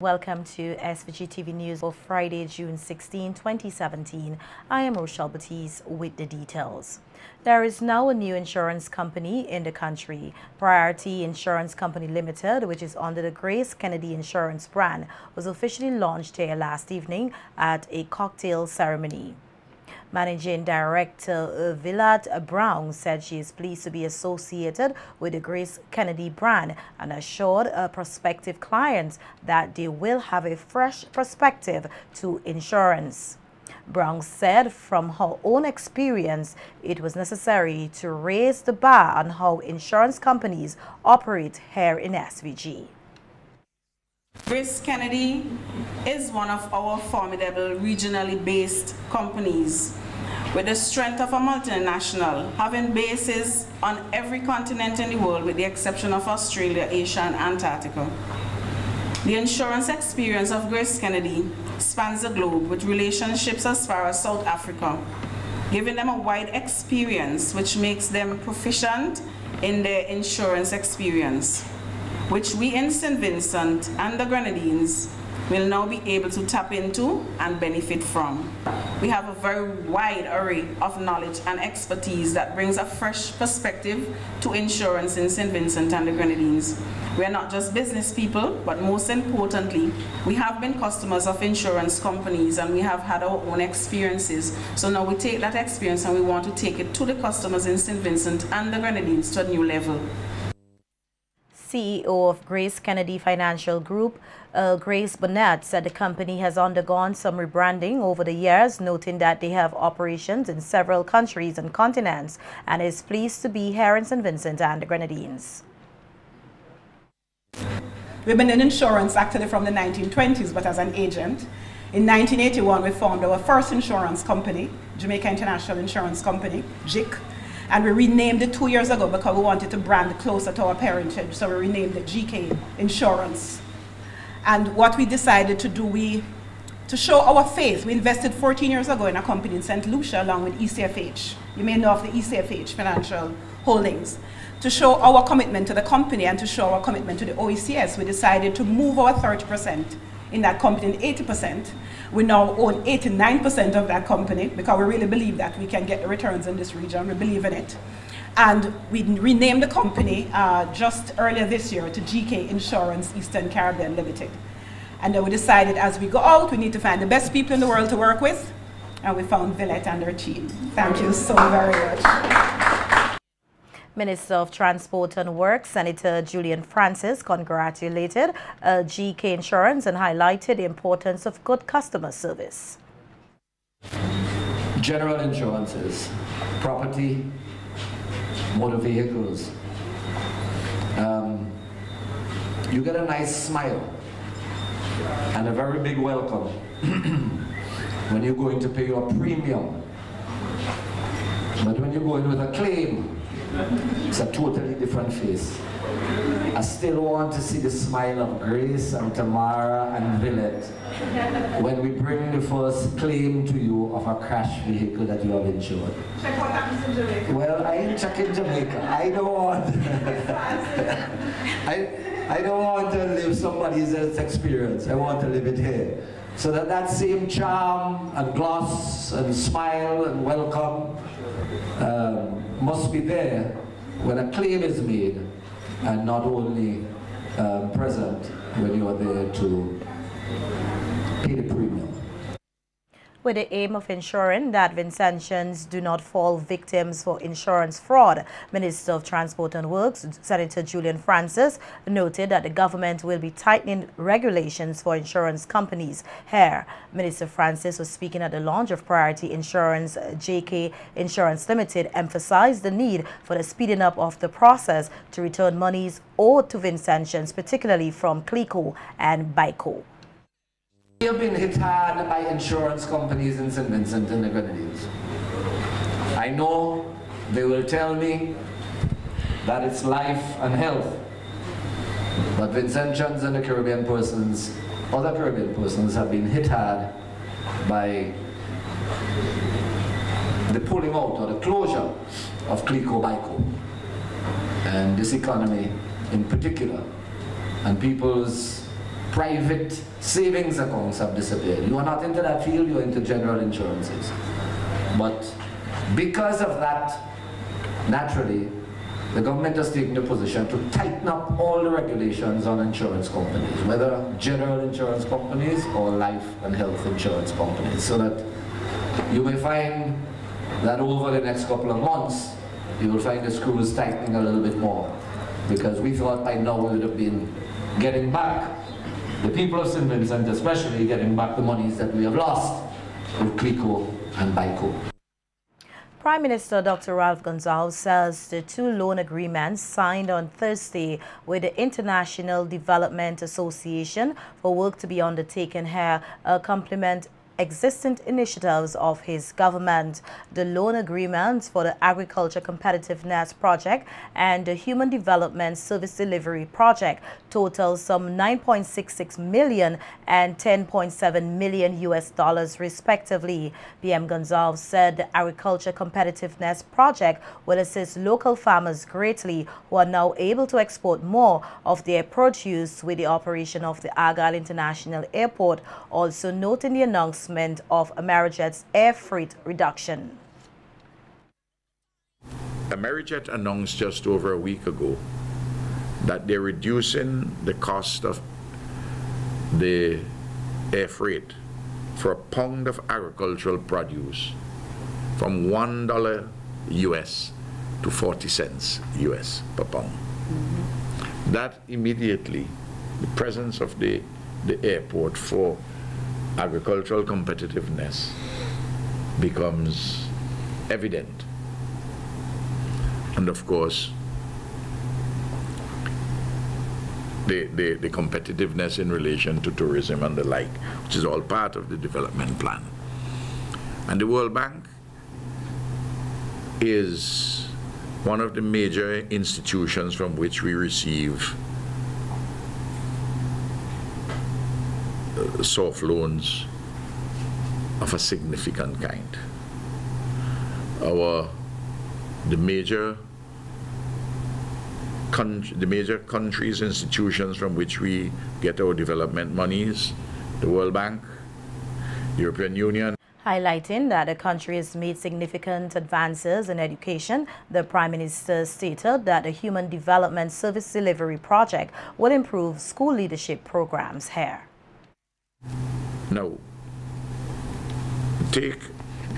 Welcome to SVG-TV News for Friday, June 16, 2017. I am Rochelle Batiste with the details. There is now a new insurance company in the country. Priority Insurance Company Limited, which is under the Grace Kennedy Insurance brand, was officially launched here last evening at a cocktail ceremony. Managing Director Villat Brown said she is pleased to be associated with the Grace Kennedy brand and assured prospective clients that they will have a fresh perspective to insurance. Brown said from her own experience, it was necessary to raise the bar on how insurance companies operate here in SVG. Grace Kennedy is one of our formidable regionally based companies with the strength of a multinational, having bases on every continent in the world with the exception of Australia, Asia, and Antarctica. The insurance experience of Grace Kennedy spans the globe with relationships as far as South Africa, giving them a wide experience which makes them proficient in their insurance experience, which we in St. Vincent and the Grenadines will now be able to tap into and benefit from. We have a very wide array of knowledge and expertise that brings a fresh perspective to insurance in St. Vincent and the Grenadines. We are not just business people, but most importantly, we have been customers of insurance companies and we have had our own experiences. So now we take that experience and we want to take it to the customers in St. Vincent and the Grenadines to a new level. CEO of Grace Kennedy Financial Group, Grace Burnett, said the company has undergone some rebranding over the years, noting that they have operations in several countries and continents and is pleased to be here in St. Vincent and the Grenadines. We've been in insurance actually from the 1920s, but as an agent. In 1981, we formed our first insurance company, Jamaica International Insurance Company, JIC. And we renamed it 2 years ago because we wanted to brand closer to our parentage. So we renamed it GK Insurance. And what we decided to do, to show our faith, we invested 14 years ago in a company in St. Lucia along with ECFH. You may know of the ECFH Financial Holdings. To show our commitment to the company and to show our commitment to the OECS, we decided to move our 30% in that company in 80%. We now own 89% of that company because we really believe that we can get the returns in this region. We believe in it. And we renamed the company just earlier this year to GK Insurance Eastern Caribbean Limited. And then we decided as we go out, we need to find the best people in the world to work with. And we found Villet and her team. Thank you so very much. Minister of Transport and Works, Senator Julian Francis, congratulated GK Insurance and highlighted the importance of good customer service. General insurances, property, motor vehicles. You get a nice smile and a very big welcome when you're going to pay your premium. But when you go in with a claim, it's a totally different face. I still want to see the smile of Grace and Tamara and Villet when we bring the first claim to you of a crash vehicle that you have insured. Check what happens in Jamaica. Well, I ain't checking Jamaica. I don't want I don't want to live somebody else's experience. I want to live it here. So that same charm and gloss and smile and welcome must be there when a claim is made and not only present when you are there to pay the premium. With the aim of ensuring that Vincentians do not fall victims for insurance fraud, Minister of Transport and Works, Senator Julian Francis, noted that the government will be tightening regulations for insurance companies here. Minister Francis was speaking at the launch of Priority Insurance JK Insurance Limited, emphasized the need for the speeding up of the process to return monies owed to Vincentians, particularly from CLICO and BICO. We have been hit hard by insurance companies in St. Vincent and the Grenadines. I know they will tell me that it's life and health, but Vincentians and the Caribbean persons, other Caribbean persons, have been hit hard by the pulling out or the closure of CLICO BICO and this economy in particular, and people's private savings accounts have disappeared. You are not into that field, you're into general insurances. But because of that, naturally, the government has taken the position to tighten up all the regulations on insurance companies, whether general insurance companies or life and health insurance companies, so that you may find that over the next couple of months, you will find the screws tightening a little bit more, because we thought by now we would have been getting back, the people of St. Vincent especially, getting back the monies that we have lost with CLICO and BICO. Prime Minister Dr. Ralph Gonsalves says the two loan agreements signed on Thursday with the International Development Association for work to be undertaken here complement existing initiatives of his government. The loan agreements for the Agriculture Competitiveness Project and the Human Development Service Delivery Project total some $9.66 million and $10.7 million US respectively. PM Gonsalves said the Agriculture Competitiveness Project will assist local farmers greatly, who are now able to export more of their produce with the operation of the Argyle International Airport, also noting the announcement of Amerijet's air freight reduction. Amerijet announced just over a week ago that they're reducing the cost of the air freight for a pound of agricultural produce from $1 US to 40 cents US per pound. That immediately, the presence of the airport for agricultural competitiveness becomes evident. And of course, the competitiveness in relation to tourism and the like, which is all part of the development plan. And the World Bank is one of the major institutions from which we receive soft loans of a significant kind. The major countries, institutions from which we get our development monies, the World Bank, European Union. Highlighting that the country has made significant advances in education, the Prime Minister stated that the Human Development Service Delivery Project will improve school leadership programs here. Now, take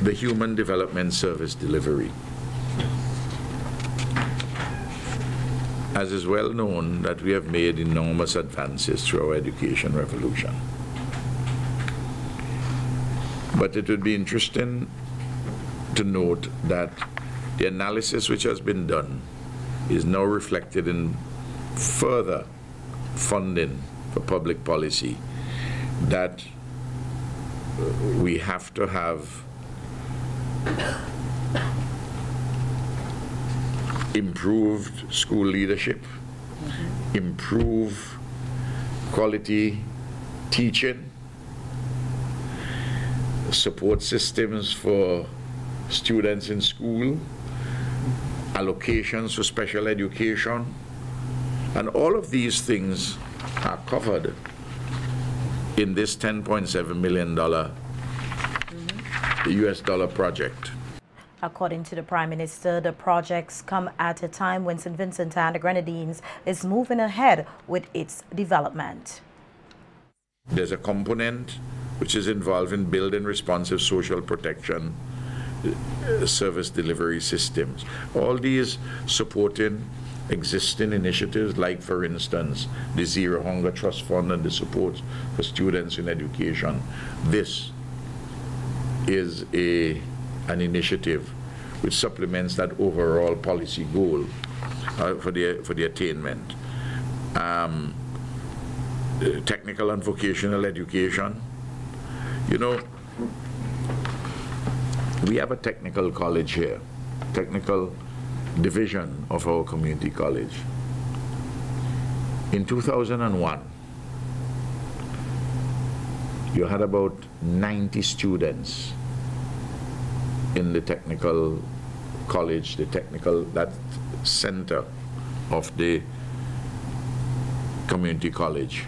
the Human Development Service Delivery. As is well known that we have made enormous advances through our education revolution. But it would be interesting to note that the analysis which has been done is now reflected in further funding for public policy, that we have to have improved school leadership, improve quality teaching, support systems for students in school, allocations for special education, and all of these things are covered in this $10.7 million US dollar project. According to the Prime Minister, the projects come at a time when St. Vincent and the Grenadines is moving ahead with its development. There's a component which is involved in building responsive social protection service delivery systems. All these supporting existing initiatives, like, for instance, the Zero Hunger Trust Fund and the support for students in education. This is an initiative which supplements that overall policy goal for the attainment. Technical and vocational education. You know, we have a technical college here, technical division of our community college. In 2001, you had about 90 students in the technical college, that center of the community college.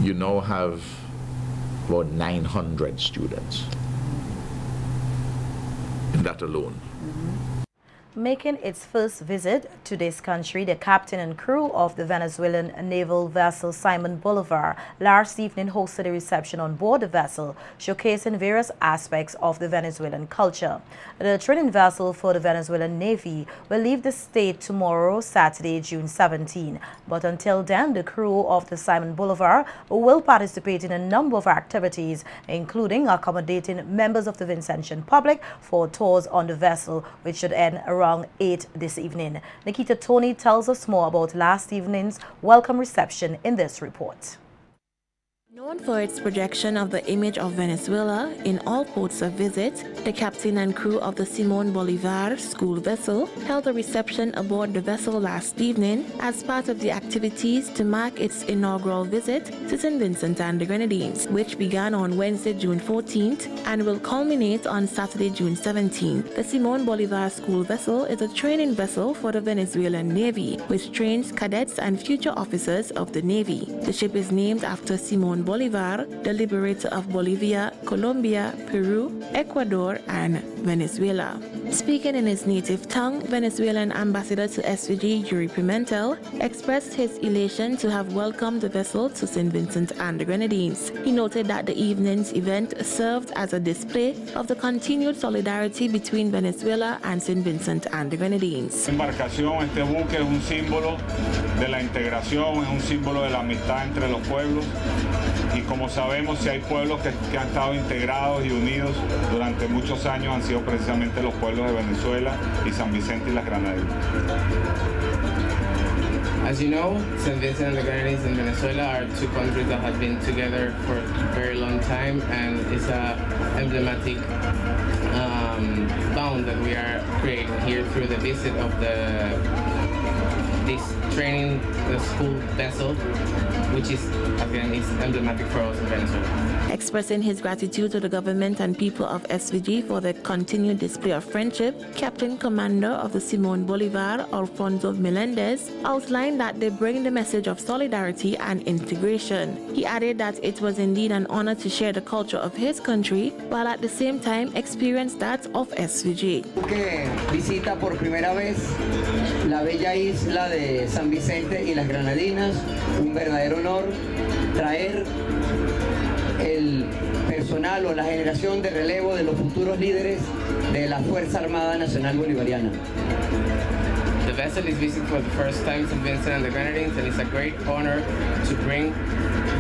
you now have about 900 students in that alone. Making its first visit to this country, the captain and crew of the Venezuelan naval vessel Simon Bolivar last evening hosted a reception on board the vessel, showcasing various aspects of the Venezuelan culture. The training vessel for the Venezuelan Navy will leave the state tomorrow, Saturday, June 17. But until then, the crew of the Simon Bolivar will participate in a number of activities, including accommodating members of the Vincentian public for tours on the vessel, which should end around 8 this evening. Nikita Tony tells us more about last evening's welcome reception in this report. Known for its projection of the image of Venezuela in all ports of visit, the captain and crew of the Simon Bolivar school vessel held a reception aboard the vessel last evening as part of the activities to mark its inaugural visit to St. Vincent and the Grenadines, which began on Wednesday, June 14th and will culminate on Saturday, June 17th. The Simon Bolivar school vessel is a training vessel for the Venezuelan Navy, which trains cadets and future officers of the Navy. The ship is named after Simon Bolivar, the liberator of Bolivia, Colombia, Peru, Ecuador, and Venezuela. Speaking in his native tongue, Venezuelan ambassador to SVG, Yuri Pimentel, expressed his elation to have welcomed the vessel to St. Vincent and the Grenadines. He noted that the evening's event served as a display of the continued solidarity between Venezuela and St. Vincent and the Grenadines. Embarcación, este buque es un símbolo de la integración, es un símbolo de la amistad entre los pueblos. Y como sabemos, si hay pueblos que han estado integrados y unidos durante muchos años, han sido precisamente los pueblos de Venezuela y San Vicente y las Granadinas. As you know, St. Vincent and the Grenadines and Venezuela are two countries that have been together for a very long time, and it's an emblematic bond that we are creating here through the visit of this training school vessel, which is, again, is emblematic for us in Venezuela. Expressing his gratitude to the government and people of SVG for the continued display of friendship, Captain Commander of the Simon Bolivar, Alfonso Melendez, outlined that they bring the message of solidarity and integration. He added that it was indeed an honor to share the culture of his country, while at the same time experience that of SVG. Que visita por primera vez la bella isla de San Vicente y las Granadinas, un verdadero honor traer el personal o la generación de relevo de los futuros líderes de la Fuerza Armada Nacional Bolivariana. The vessel is visiting for the first time St. Vincent and the Grenadines, and it's a great honor to bring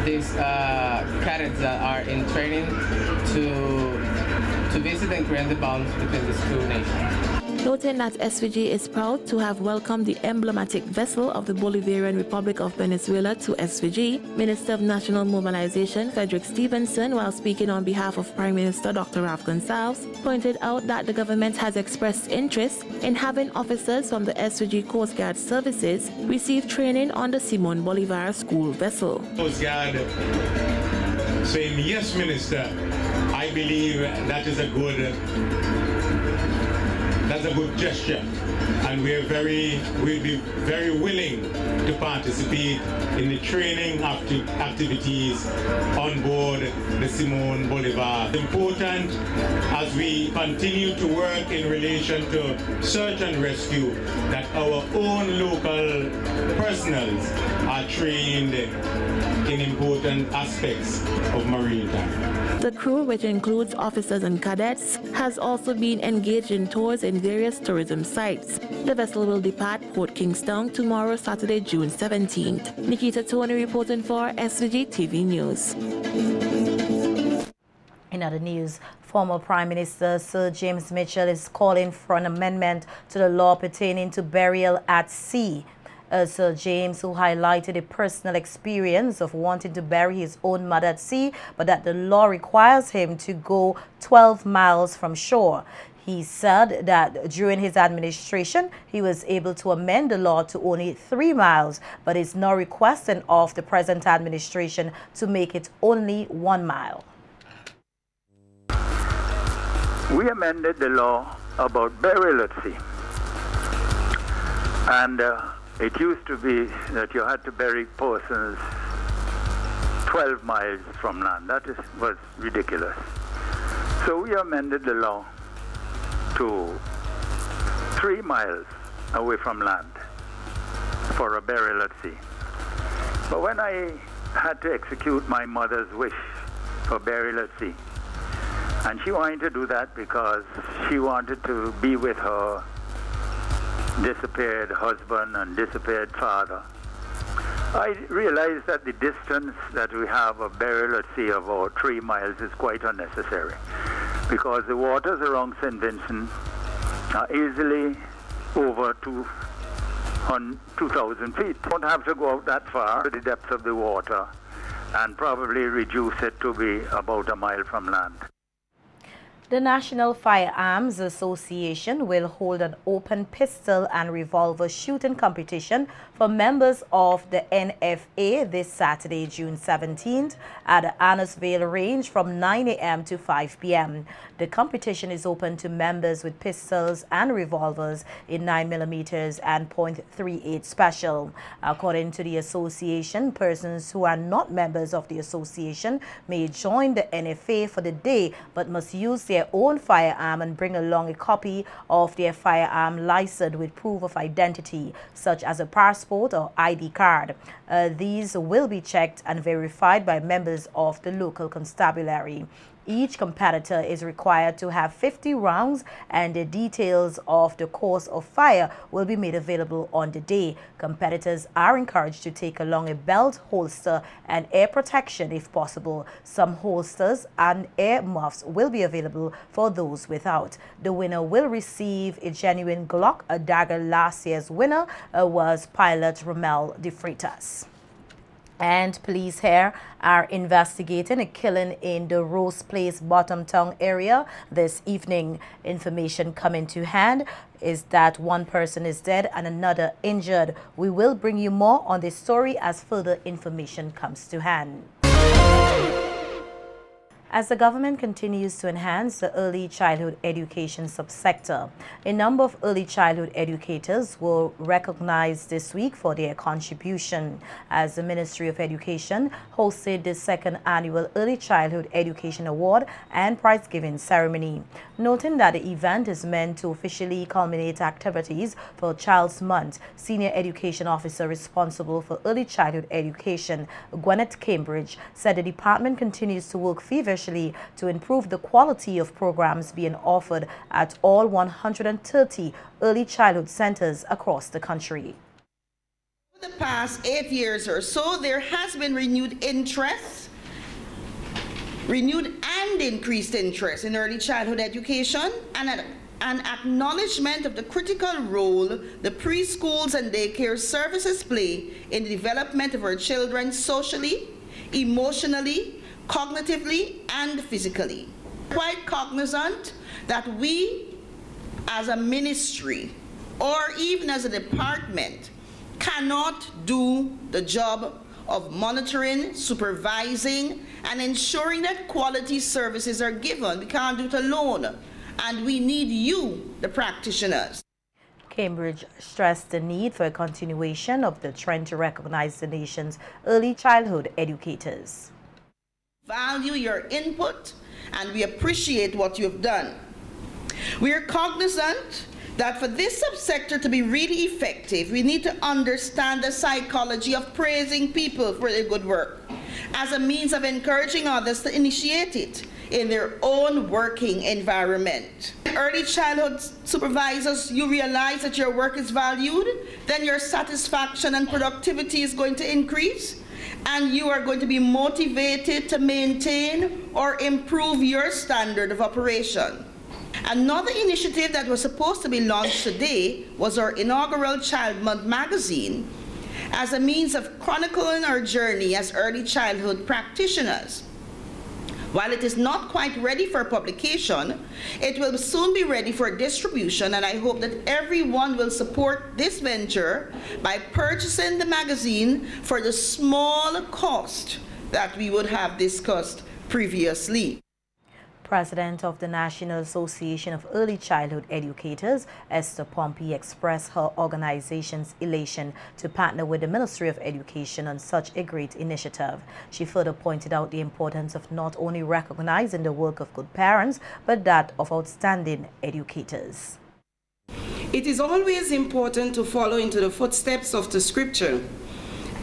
these cadets that are in training to visit and create the bonds between these two nations. Noting that SVG is proud to have welcomed the emblematic vessel of the Bolivarian Republic of Venezuela to SVG, Minister of National Mobilization Frederick Stevenson, while speaking on behalf of Prime Minister Dr. Ralph Gonsalves, pointed out that the government has expressed interest in having officers from the SVG Coast Guard services receive training on the Simon Bolivar school vessel. Coast Guard saying, yes, Minister, I believe that is a good gesture, and we'll be very willing to participate in the training activities on board the Simon Bolivar. It's important as we continue to work in relation to search and rescue that our own local personnel are trained in important aspects of maritime. The crew, which includes officers and cadets, has also been engaged in tours in various tourism sites. The vessel will depart Port Kingstown tomorrow, Saturday, June 17th. Nikita Tony reporting for SVG-TV News. In other news, former Prime Minister Sir James Mitchell is calling for an amendment to the law pertaining to burial at sea. Sir James, who highlighted a personal experience of wanting to bury his own mother at sea, but that the law requires him to go 12 miles from shore. He said that during his administration, he was able to amend the law to only 3 miles, but is now requesting of the present administration to make it only 1 mile. We amended the law about burial at sea. And it used to be that you had to bury persons 12 miles from land. That was ridiculous. So we amended the law to 3 miles away from land for a burial at sea. But when I had to execute my mother's wish for burial at sea, and she wanted to do that because she wanted to be with her disappeared husband and disappeared father, I realized that the distance that we have of burial at sea of about 3 miles is quite unnecessary, because the waters around St. Vincent are easily over 2,000 feet. Don't have to go out that far to the depth of the water and probably reduce it to be about a mile from land. The National Firearms Association will hold an open pistol and revolver shooting competition for members of the NFA this Saturday, June 17th at the Annisvale Range from 9 a.m. to 5 p.m. The competition is open to members with pistols and revolvers in 9mm and .38 special. According to the association, persons who are not members of the association may join the NFA for the day but must use their own firearm and bring along a copy of their firearm license with proof of identity, such as a passport or ID card. These will be checked and verified by members of the local constabulary. Each competitor is required to have 50 rounds, and the details of the course of fire will be made available on the day. Competitors are encouraged to take along a belt, holster, and air protection if possible. Some holsters and air muffs will be available for those without. The winner will receive a genuine Glock, a dagger. Last year's winner was pilot Rommel de Freitas. And police here are investigating a killing in the Rose Place Bottomtown area this evening. Information coming to hand is that one person is dead and another injured. We will bring you more on this story as further information comes to hand. As the government continues to enhance the early childhood education subsector, a number of early childhood educators were recognized this week for their contribution, as the Ministry of Education hosted the second annual Early Childhood Education Award and prize-giving ceremony. Noting that the event is meant to officially culminate activities for Child's Month, Senior Education Officer responsible for early childhood education, Gwyneth Cambridge, said the department continues to work feverishly to improve the quality of programs being offered at all 130 early childhood centers across the country. For the past 8 years or so, there has been renewed and increased interest in early childhood education and an acknowledgement of the critical role the preschools and daycare services play in the development of our children socially, emotionally, cognitively, and physically. Quite cognizant that we as a ministry or even as a department cannot do the job of monitoring, supervising, and ensuring that quality services are given. We can't do it alone, and we need you, the practitioners. Cambridge stressed the need for a continuation of the trend to recognize the nation's early childhood educators. Value your input, and we appreciate what you have done. We are cognizant that for this subsector to be really effective, we need to understand the psychology of praising people for their good work as a means of encouraging others to initiate it in their own working environment. Early childhood supervisors, you realize that your work is valued, then your satisfaction and productivity is going to increase, and you are going to be motivated to maintain or improve your standard of operation. Another initiative that was supposed to be launched today was our inaugural Child Month magazine as a means of chronicling our journey as early childhood practitioners. While it is not quite ready for publication, it will soon be ready for distribution, and I hope that everyone will support this venture by purchasing the magazine for the small cost that we would have discussed previously. President of the National Association of Early Childhood Educators, Esther Pompey, expressed her organization's elation to partner with the Ministry of Education on such a great initiative. She further pointed out the importance of not only recognizing the work of good parents, but that of outstanding educators. It is always important to follow into the footsteps of the scripture,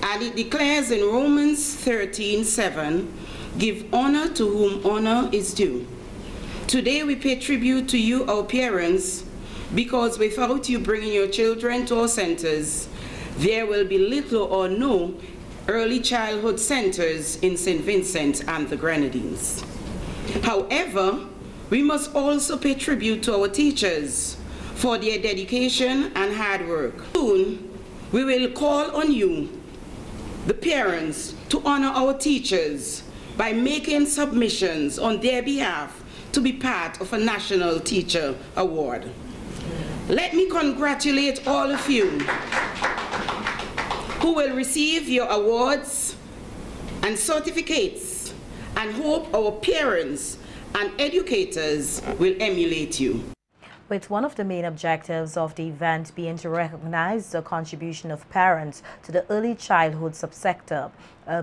and it declares in Romans 13:7, "Give honor to whom honor is due." Today we pay tribute to you, our parents, because without you bringing your children to our centers, there will be little or no early childhood centers in St. Vincent and the Grenadines. However, we must also pay tribute to our teachers for their dedication and hard work. Soon, we will call on you, the parents, to honor our teachers by making submissions on their behalf to be part of a National Teacher Award. Let me congratulate all of you who will receive your awards and certificates, and hope our parents and educators will emulate you. With one of the main objectives of the event being to recognize the contribution of parents to the early childhood subsector,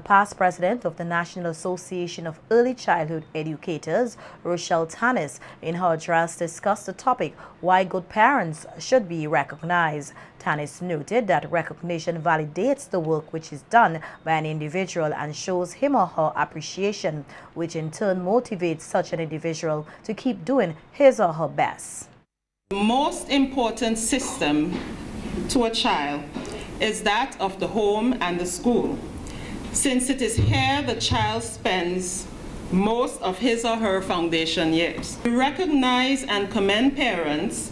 past president of the National Association of Early Childhood Educators, Rochelle Tannis, in her address discussed the topic, why good parents should be recognized. Tannis noted that recognition validates the work which is done by an individual and shows him or her appreciation, which in turn motivates such an individual to keep doing his or her best. The most important system to a child is that of the home and the school, since it is here the child spends most of his or her foundation years. We recognize and commend parents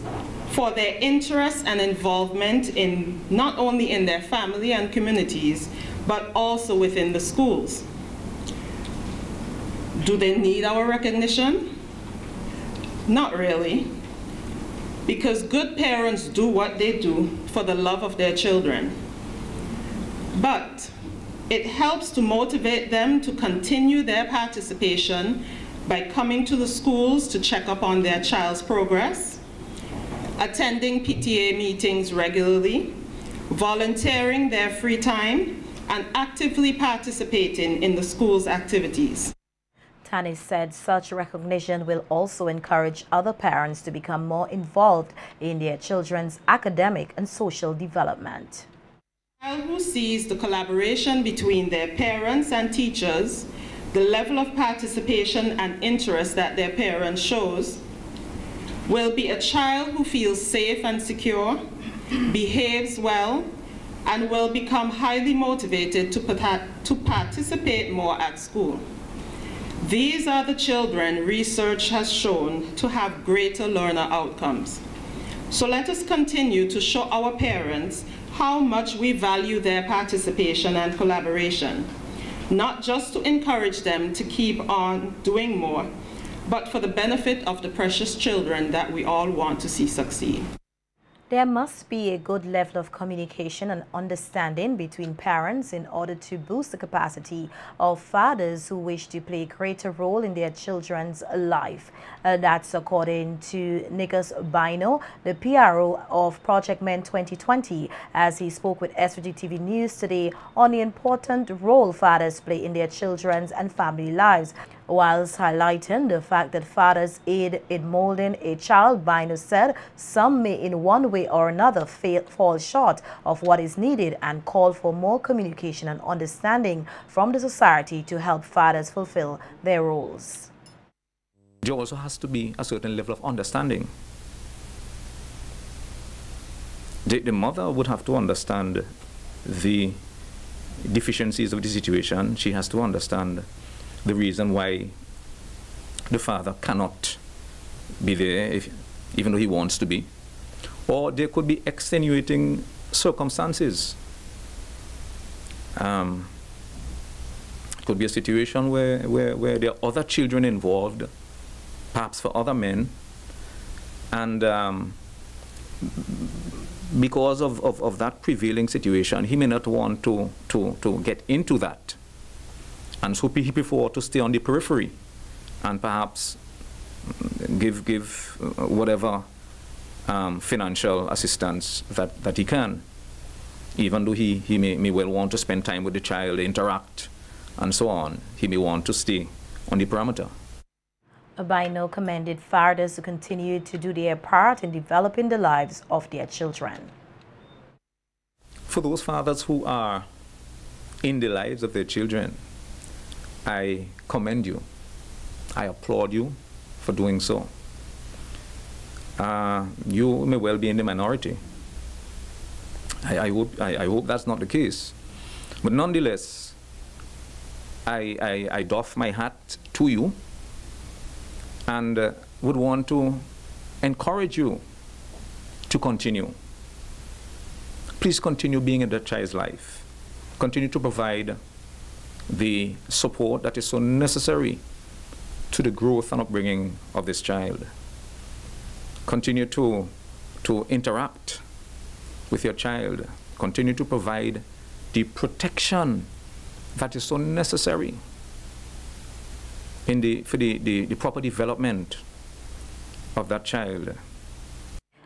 for their interest and involvement in not only in their family and communities, but also within the schools. Do they need our recognition? Not really, because good parents do what they do for the love of their children. But it helps to motivate them to continue their participation by coming to the schools to check up on their child's progress, attending PTA meetings regularly, volunteering their free time, and actively participating in the school's activities. Tannis said such recognition will also encourage other parents to become more involved in their children's academic and social development. A child who sees the collaboration between their parents and teachers, the level of participation and interest that their parents shows, will be a child who feels safe and secure, behaves well, and will become highly motivated to participate more at school. These are the children research has shown to have greater learner outcomes. So let us continue to show our parents how much we value their participation and collaboration, not just to encourage them to keep on doing more, but for the benefit of the precious children that we all want to see succeed. There must be a good level of communication and understanding between parents in order to boost the capacity of fathers who wish to play a greater role in their children's life. That's according to Nicholas Bino, the PRO of Project Men 2020, as he spoke with SVGTV News today on the important role fathers play in their children's and family lives. Whilst highlighting the fact that fathers aid in molding a child, Bino said some may in one way or another fall short of what is needed and call for more communication and understanding from the society to help fathers fulfill their roles. There also has to be a certain level of understanding. The mother would have to understand the deficiencies of the situation. She has to understand the reason why the father cannot be there, even though he wants to be. Or there could be extenuating circumstances. It could be a situation where there are other children involved, perhaps for other men, and because of that prevailing situation, he may not want to get into that. And so he prefers to stay on the periphery and perhaps give whatever financial assistance that he can, even though he may well want to spend time with the child, interact, and so on. He may want to stay on the perimeter. Abino commended fathers to continue to do their part in developing the lives of their children. For those fathers who are in the lives of their children, I commend you. I applaud you for doing so. You may well be in the minority. I hope that's not the case. But nonetheless, I doff my hat to you and would want to encourage you to continue. Please continue being in that child's life. Continue to provide the support that is so necessary to the growth and upbringing of this child. Continue to interact with your child. Continue to provide the protection that is so necessary for the proper development of that child.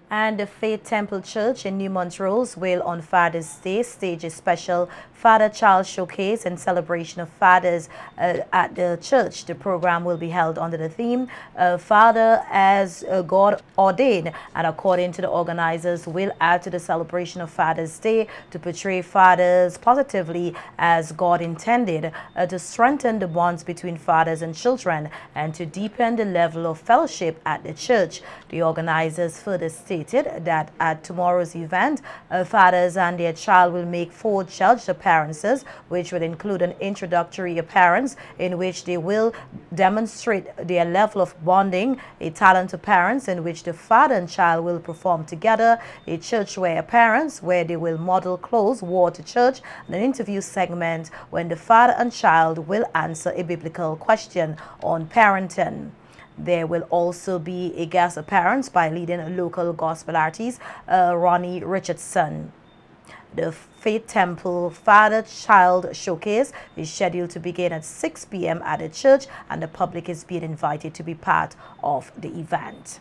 And the Faith Temple Church in New Montrose will on Father's Day stage a special Father-Child Showcase and celebration of fathers at the church. The program will be held under the theme Father as God ordained, and according to the organizers, will add to the celebration of Father's Day to portray fathers positively as God intended, to strengthen the bonds between fathers and children, and to deepen the level of fellowship at the church. The organizers further stated that at tomorrow's event, fathers and their child will make 4 judged appearances, which will include an introductory appearance in which they will demonstrate their level of bonding, a talent appearance in which the father and child will perform together, a church wear appearance where they will model clothes wore to church, and an interview segment when the father and child will answer a biblical question on parenting. There will also be a guest appearance by leading local gospel artist Ronnie Richardson. The Faith Temple Father-Child Showcase is scheduled to begin at 6 p.m. at the church, and the public is being invited to be part of the event.